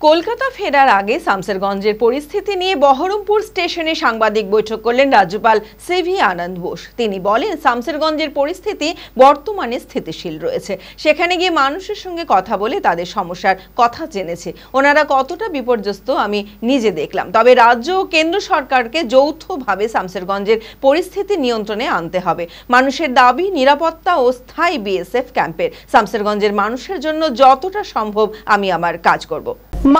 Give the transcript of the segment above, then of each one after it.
কলকাতা ফেরার আগে শামসেরগঞ্জের পরিস্থিতি নিয়ে বহরমপুর স্টেশনে সাংবাদিক বৈঠক করলেন রাজ্যপাল সিভি আনন্দ বোস। তিনি বলেন, শামসেরগঞ্জের পরিস্থিতি বর্তমানে স্থিতিশীল রয়েছে। সেখানে গিয়ে মানুষের সঙ্গে কথা বলে তাদের সমস্যার কথা জেনেছে। ওনারা কতটা বিপর্যস্ত আমি নিজে দেখলাম। তবে রাজ্য ও কেন্দ্র সরকারকে যৌথভাবে শামসেরগঞ্জের পরিস্থিতি নিয়ন্ত্রণে আনতে হবে। মানুষের দাবি নিরাপত্তা ও স্থায়ী বিএসএফ ক্যাম্পের। শামসেরগঞ্জের মানুষের জন্য যতটা সম্ভব আমি আমার কাজ করব।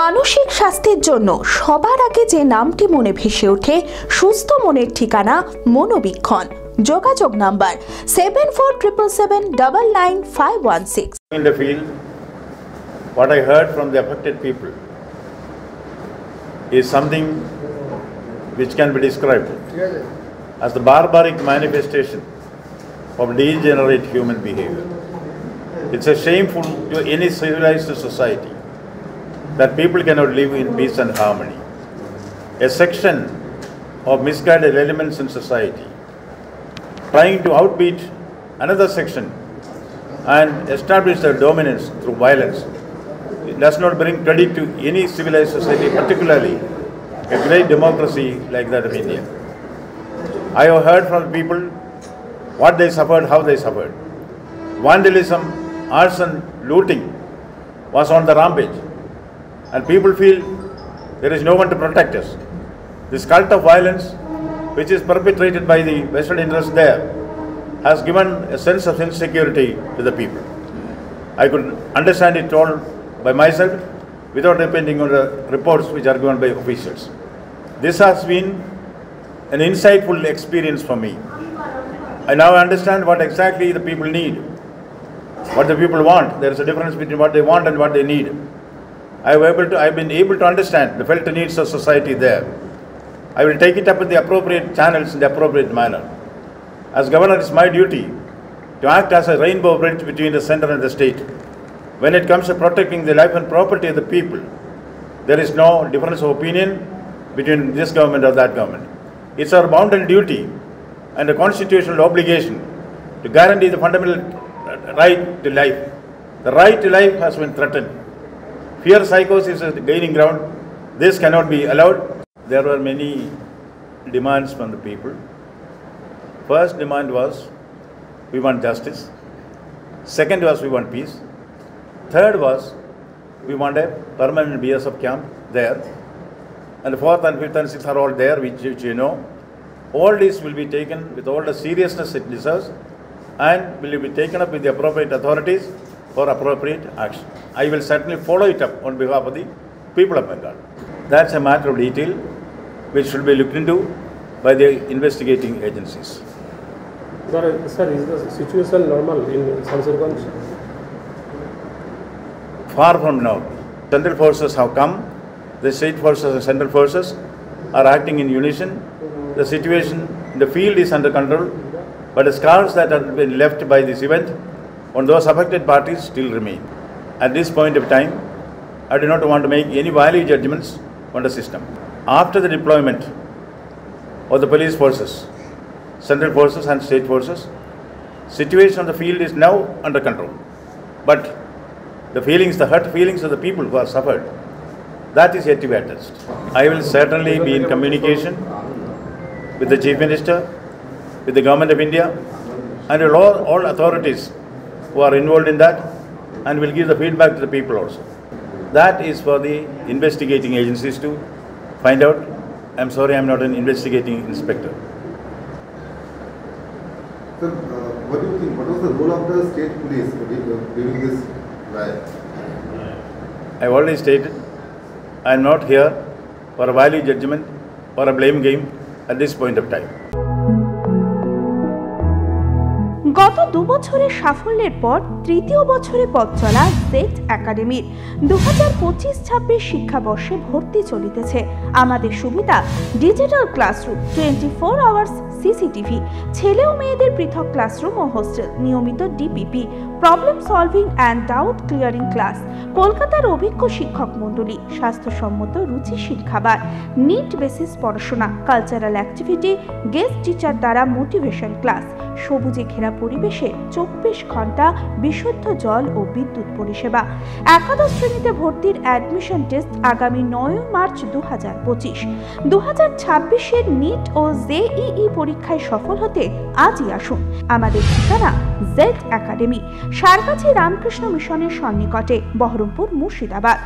মানসিক স্বাস্থ্যের জন্য সবার আগে যে নামটি মনে ভেসে ওঠে, সুস্থ মনের ঠিকানা মনোবীক্ষণ। যোগাযোগ number 7477799516। In the field, what I heard from the affected people is something which can be described as the barbaric manifestation of degenerate human behavior. It's a shameful to any civilized society that people cannot live in peace and harmony. A section of misguided elements in society trying to outbeat another section and establish their dominance through violence. It does not bring credit to any civilized society, particularly a great democracy like that of India. I have heard from people what they suffered, how they suffered. Vandalism, arson, looting was on the rampage. And people feel there is no one to protect us. This cult of violence, which is perpetrated by the vested interests there, has given a sense of insecurity to the people. I could understand it all by myself without depending on the reports which are given by officials. This has been an insightful experience for me. I now understand what exactly the people need, what the people want. There is a difference between what they want and what they need. I've been able to understand the felt needs of society there. I will take it up in the appropriate channels in the appropriate manner. As governor, it's my duty to act as a rainbow bridge between the center and the state. When it comes to protecting the life and property of the people, there is no difference of opinion between this government or that government. It's our bounden duty and a constitutional obligation to guarantee the fundamental right to life. The right to life has been threatened. Fear psychosis is gaining ground. This cannot be allowed. There were many demands from the people. First demand was, we want justice. Second was, we want peace. Third was, we want a permanent BSF camp there. And the fourth and fifth and sixth are all there, which you know. All this will be taken with all the seriousness it deserves and will be taken up with the appropriate authorities for appropriate action. I will certainly follow it up on behalf of the people of Bengal. That's a matter of detail which should be looked into by the investigating agencies. Sir, is the situation normal in Shamsherganj? Far from now. Central forces have come. The state forces and central forces are acting in unison. The situation in the field is under control, but the scars that have been left by this event on those affected parties still remain. At this point of time, I do not want to make any value judgments on the system. After the deployment of the police forces, central forces and state forces, situation on the field is now under control. But the hurt feelings of the people who have suffered, that is yet to be addressed. I will certainly be in communication with the Chief Minister, with the Government of India, and with all authorities who are involved in that, and will give the feedback to the people also. That is for the investigating agencies to find out. I'm sorry, I'm not an investigating inspector. Sir, what do you think? What was the role of the state police during this riot? I've already stated, I'm not here for a value judgment or a blame game at this point of time. গত 2 বছরের সাফল্যের পর তৃতীয় বছরে পথ চলা Z একাডেমির 2025-26 শিক্ষাবর্ষে ভর্তি চলিতেছে। আমাদের সুবিধা ডিজিটাল ক্লাসরুম, 24 আওয়ার্স সিসিটিভি, ছেলে ও মেয়েদের পৃথক ক্লাসরুম ও হোস্টেল, নিয়মিত DPP, problem solving and doubt clearing class, কলকাতার অভিজ্ঞ শিক্ষক মণ্ডলী, স্বাস্থ্যসম্মত রুচিশীল খাবার, নিট বেসিস পড়াশোনা, কালচারাল অ্যাক্টিভিটি, গেস্ট টিচার দ্বারা মোটিভেশন ক্লাস, সবুজে ঘেরা পরিবেশে 24 ঘন্টা বিশুদ্ধ জল ও বিদ্যুৎ পরিষেবা। একাদশ শ্রেণীতে ভর্তির অ্যাডমিশন টেস্ট আগামী 9 মার্চ 2025। 2026-এর নিট ও জেইই পরীক্ষায় সফল হতে আজই আসুন। আমাদের ঠিকানা জেড একাডেমি, সারগাছি রামকৃষ্ণ মিশনের সন্নিকটে, বহরমপুর, মুর্শিদাবাদ।